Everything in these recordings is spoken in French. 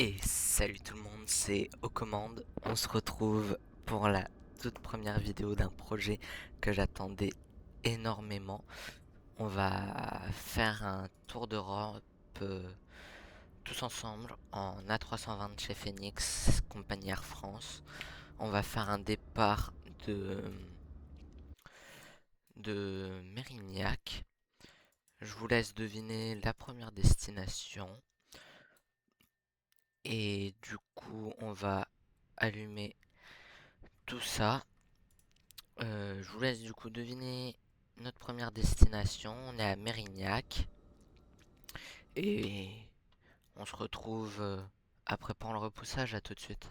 Et salut tout le monde, c'est aux commandes. On se retrouve pour la toute première vidéo d'un projet que j'attendais énormément. On va faire un tour d'Europe tous ensemble en A320 chez Phoenix, compagnie Air France. On va faire un départ de Mérignac. Je vous laisse deviner la première destination. Et du coup, on va allumer tout ça. Je vous laisse du coup deviner notre première destination. On est à Mérignac et on se retrouve après pour le repoussage. À tout de suite.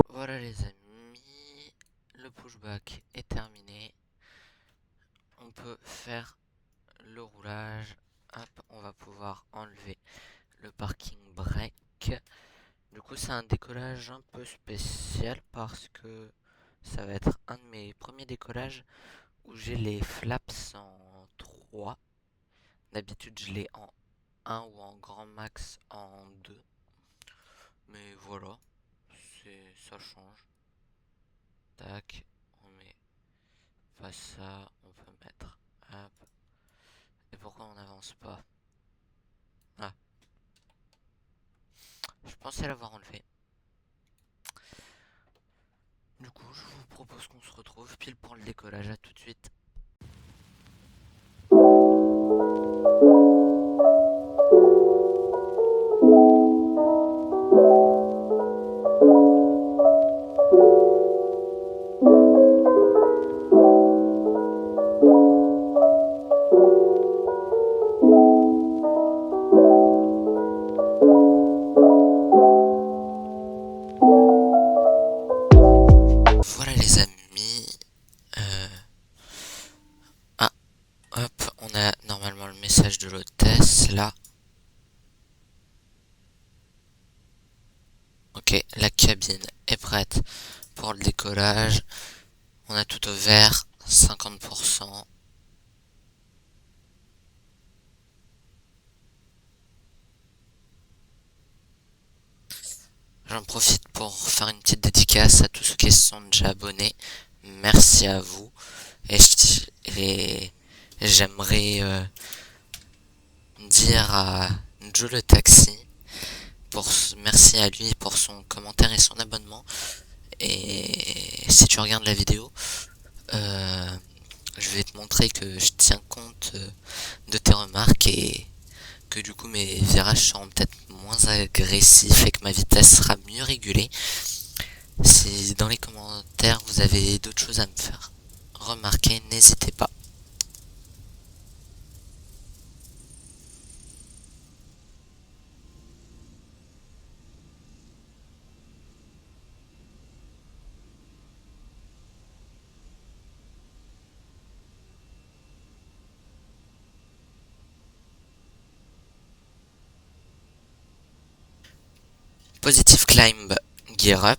Voilà les amis, le pushback est terminé. On peut faire le roulage. Hop, on va pouvoir enlever le parking brake. Du coup, c'est un décollage un peu spécial parce que ça va être un de mes premiers décollages où j'ai les flaps en 3. D'habitude, je l'ai en 1 ou en grand max en 2. Mais voilà, ça change. Tac, on met pas ça, on peut mettre. Hop. Et pourquoi on n'avance pas? Ah, je pensais l'avoir enlevé. Du coup, je vous propose qu'on se retrouve pile pour le décollage. À tout de suite. Voilà les amis. Euh, Ah, hop, on a normalement le message de l'hôtesse là. Ok, la cabine est prête pour le décollage. On a tout au vert, 50%. J'en profite pour faire une petite dédicace à tous ceux qui se sont déjà abonnés. Merci à vous. Et j'aimerais dire à Joe le taxi merci à lui pour son commentaire et son abonnement. Et si tu regardes la vidéo, euh, je vais te montrer que je tiens compte de tes remarques et que du coup mes virages seront peut-être moins agressifs et que ma vitesse sera mieux régulée. Si dans les commentaires vous avez d'autres choses à me faire remarquer, n'hésitez pas. Positive climb, gear up.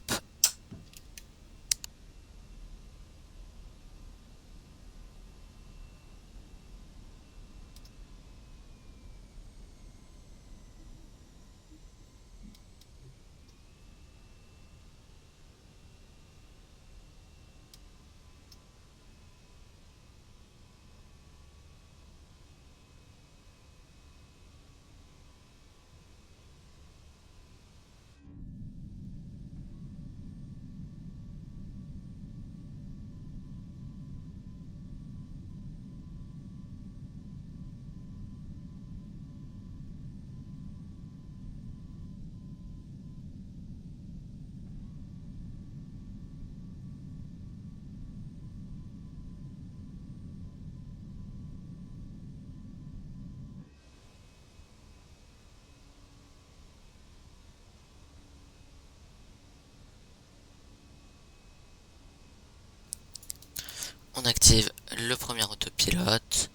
On active le premier autopilote.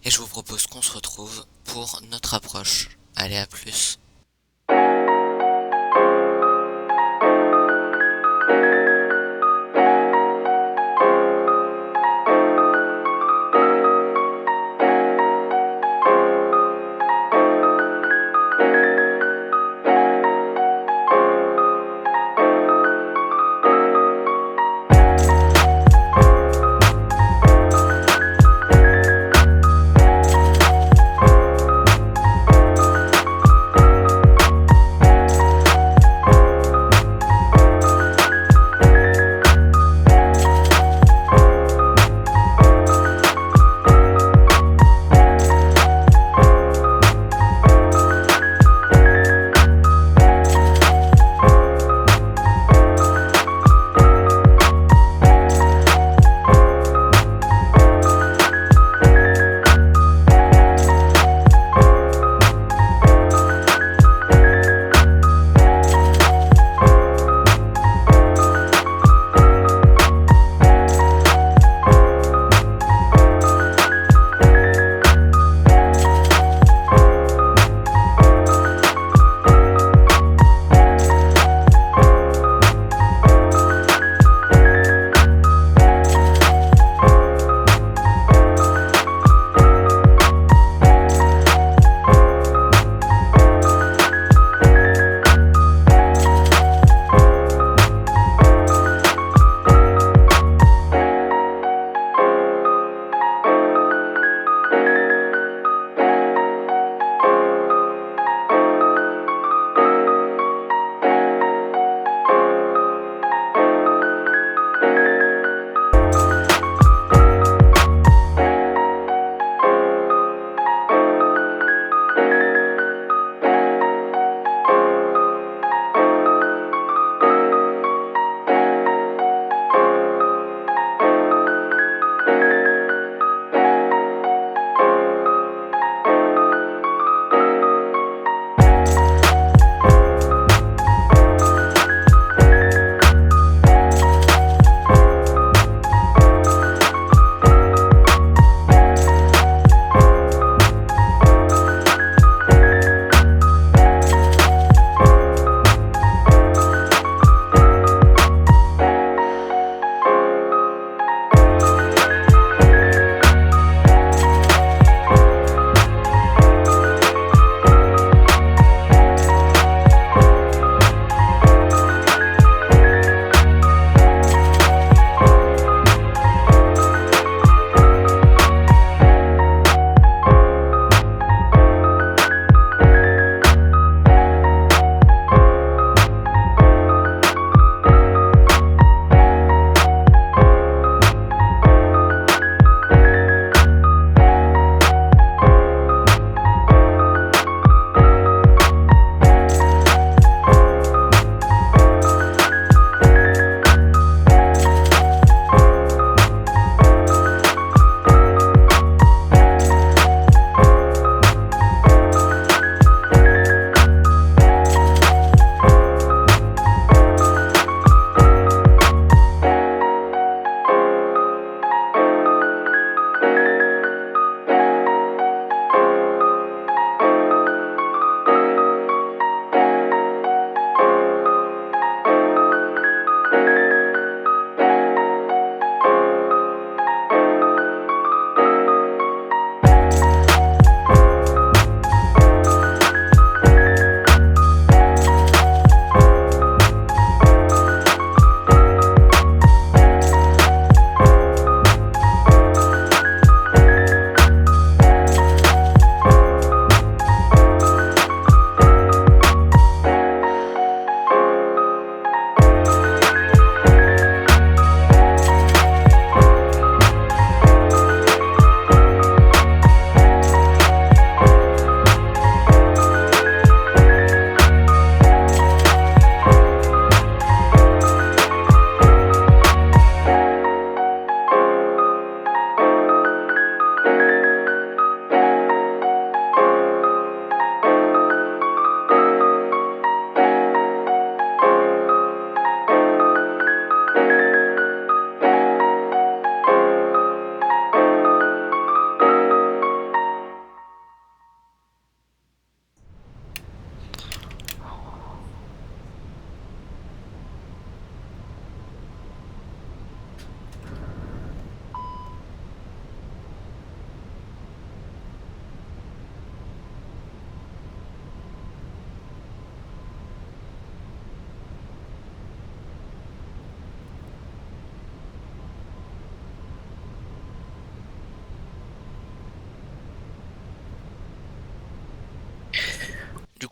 Et je vous propose qu'on se retrouve pour notre approche. Allez, à plus.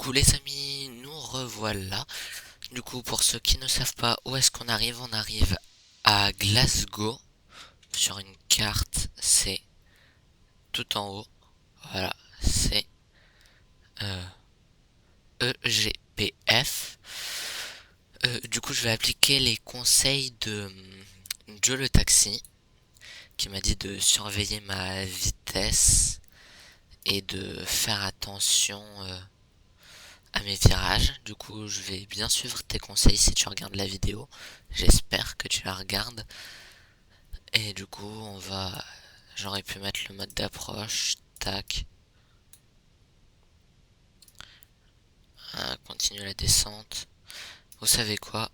coup les amis, nous revoilà. Du coup pour ceux qui ne savent pas où est-ce qu'on arrive à Glasgow. Sur une carte, c'est tout en haut. Voilà, c'est EGPF. Du coup je vais appliquer les conseils de Joe le taxi, qui m'a dit de surveiller ma vitesse et de faire attention à mes virages. Du coup, je vais bien suivre tes conseils si tu regardes la vidéo. J'espère que tu la regardes. Et du coup, j'aurais pu mettre le mode d'approche. Tac. Continue la descente. Vous savez quoi?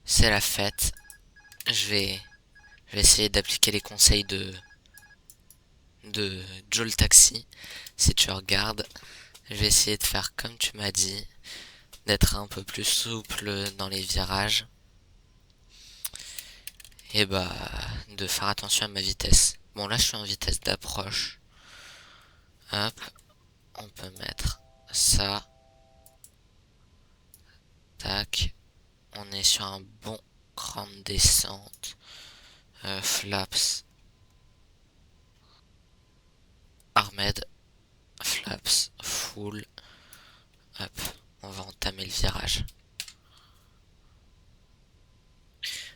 C'est la fête. Je vais essayer d'appliquer les conseils de Joe le taxi. Si tu regardes, je vais essayer de faire comme tu m'as dit, d'être un peu plus souple dans les virages. Et bah, de faire attention à ma vitesse. Bon, là, je suis en vitesse d'approche. Hop, on peut mettre ça. Tac. On est sur un bon cran de descente. Flaps. Armed. Flaps. Full. Hop. On va entamer le virage.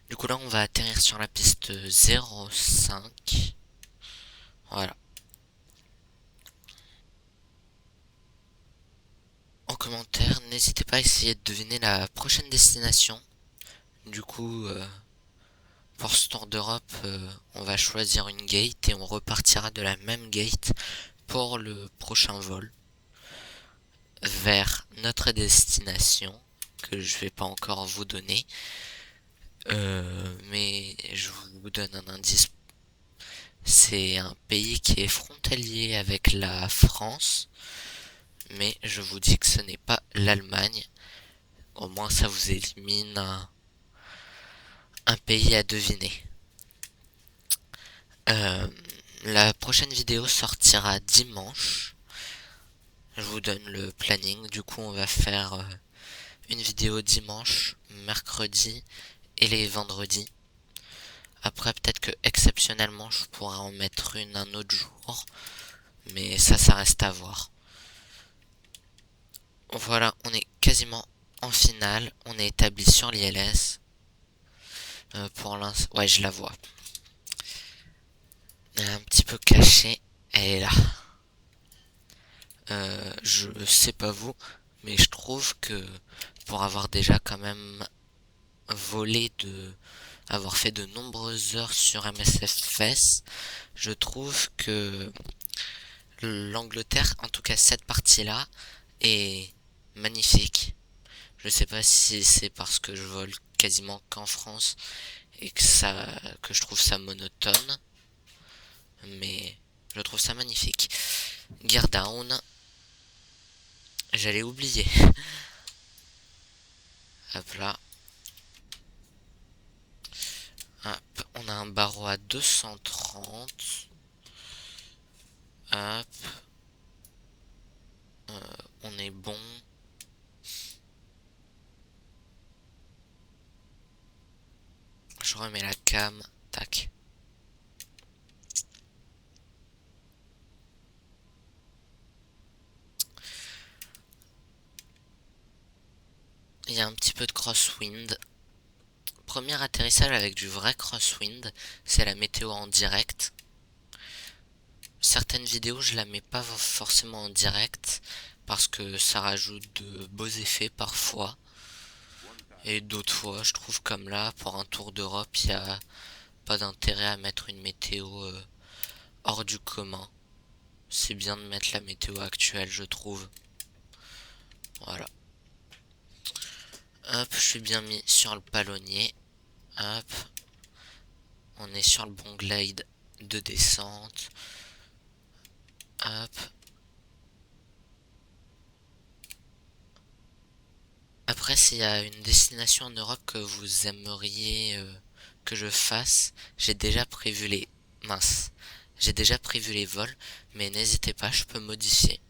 Du coup là on va atterrir sur la piste 05. Voilà. En commentaire, n'hésitez pas à essayer de deviner la prochaine destination. Du coup, pour ce tour d'Europe, on va choisir une gate et on repartira de la même gate pour le prochain vol vers notre destination, que je vais pas encore vous donner. Mais je vous donne un indice. C'est un pays qui est frontalier avec la France, mais je vous dis que ce n'est pas l'Allemagne. Au moins ça vous élimine un pays à deviner. La prochaine vidéo sortira dimanche. Je vous donne le planning. Du coup on va faire une vidéo dimanche, mercredi et les vendredis. Après peut-être que exceptionnellement je pourrais en mettre une un autre jour. Mais ça reste à voir. Voilà, on est quasiment en finale. On est établi sur l'ILS. Pour l'instant, ouais, je la vois. Elle est un petit peu cachée. Elle est là. Je sais pas vous, mais je trouve que pour avoir déjà quand même avoir fait de nombreuses heures sur MSFS, je trouve que l'Angleterre, en tout cas cette partie-là, est magnifique. Je sais pas si c'est parce que je vole quasiment qu'en France et que je trouve ça monotone, mais je trouve ça magnifique. Gear down. J'allais oublier. Hop là. Hop, on a un barreau à 230. Hop. On est bon. Je remets la cam. Tac. Il y a un petit peu de crosswind. Premier atterrissage avec du vrai crosswind. C'est la météo en direct. Certaines vidéos je la mets pas forcément en direct parce que ça rajoute de beaux effets parfois. Et d'autres fois je trouve comme là pour un tour d'Europe il n'y a pas d'intérêt à mettre une météo hors du commun. C'est bien de mettre la météo actuelle je trouve. Voilà. Hop, je suis bien mis sur le palonnier. Hop. On est sur le bon glide de descente. Hop. Après, s'il y a une destination en Europe que vous aimeriez que je fasse, j'ai déjà prévu les... Mince. J'ai déjà prévu les vols, mais n'hésitez pas, je peux modifier.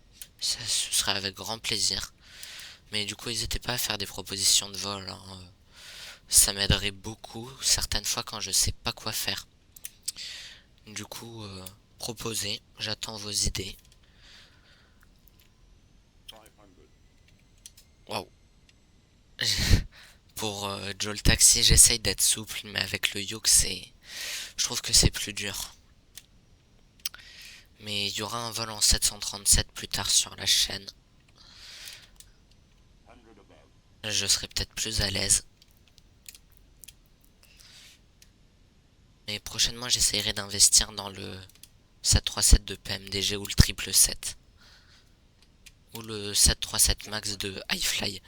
Ce serait avec grand plaisir. Mais du coup, n'hésitez pas à faire des propositions de vol, hein. Ça m'aiderait beaucoup certaines fois quand je sais pas quoi faire. Du coup, proposez, j'attends vos idées. Waouh. Pour Joe le taxi, j'essaye d'être souple, mais avec le yoke, je trouve que c'est plus dur. Mais il y aura un vol en 737 plus tard sur la chaîne. Je serai peut-être plus à l'aise. Mais prochainement, j'essayerai d'investir dans le 737 de PMDG ou le 777. Ou le 737 Max de iFly.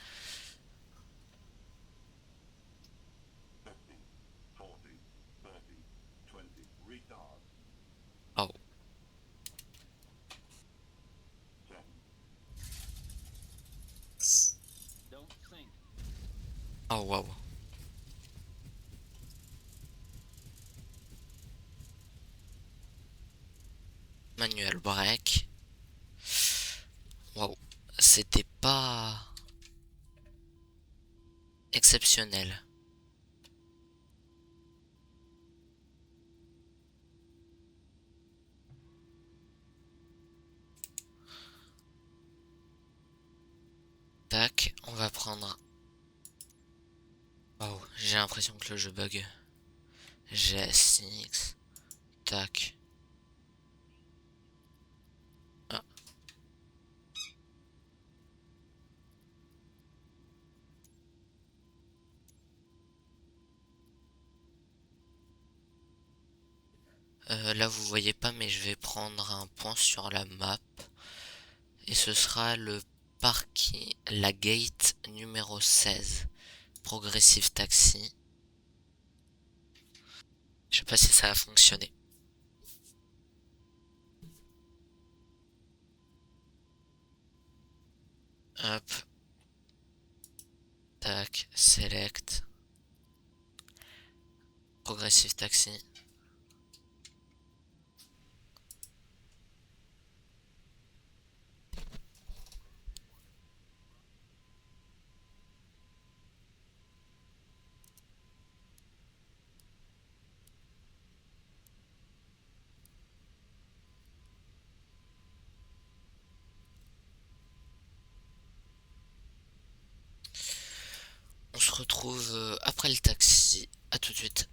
Oh, oh wow. Manuel break. Wow. C'était pas exceptionnel. Tac, on va prendre... Wow, j'ai l'impression que le jeu bug. GSX. Tac. Ah. Là vous voyez pas mais je vais prendre un point sur la map. Et ce sera le parking, la gate numéro 16. Progressive Taxi. Je sais pas si ça a fonctionné. Hop. Tac. Select. Progressive Taxi. On se retrouve après le taxi. À tout de suite.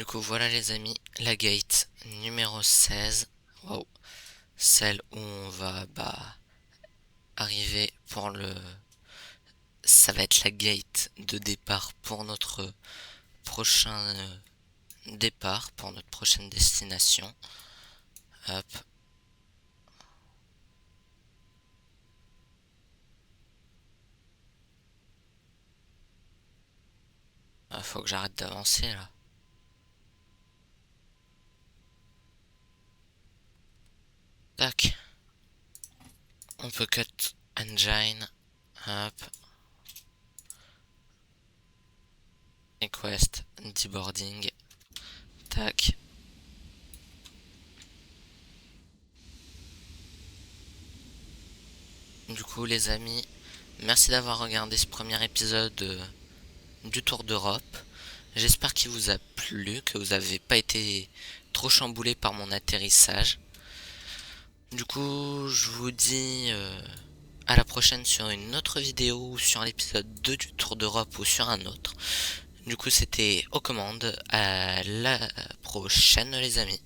Du coup, voilà les amis, la gate numéro 16. Wow. Celle où on va arriver pour le... Ça va être la gate de départ pour notre prochain départ, pour notre prochaine destination. Hop. Faut que j'arrête d'avancer là. Tac. On peut cut engine. Hop. Request deboarding. Tac. Du coup les amis, merci d'avoir regardé ce premier épisode du Tour d'Europe. J'espère qu'il vous a plu, que vous n'avez pas été trop chamboulé par mon atterrissage. Du coup, je vous dis à la prochaine sur une autre vidéo, ou sur l'épisode 2 du Tour d'Europe ou sur un autre. Du coup, c'était aux commandes. À la prochaine les amis.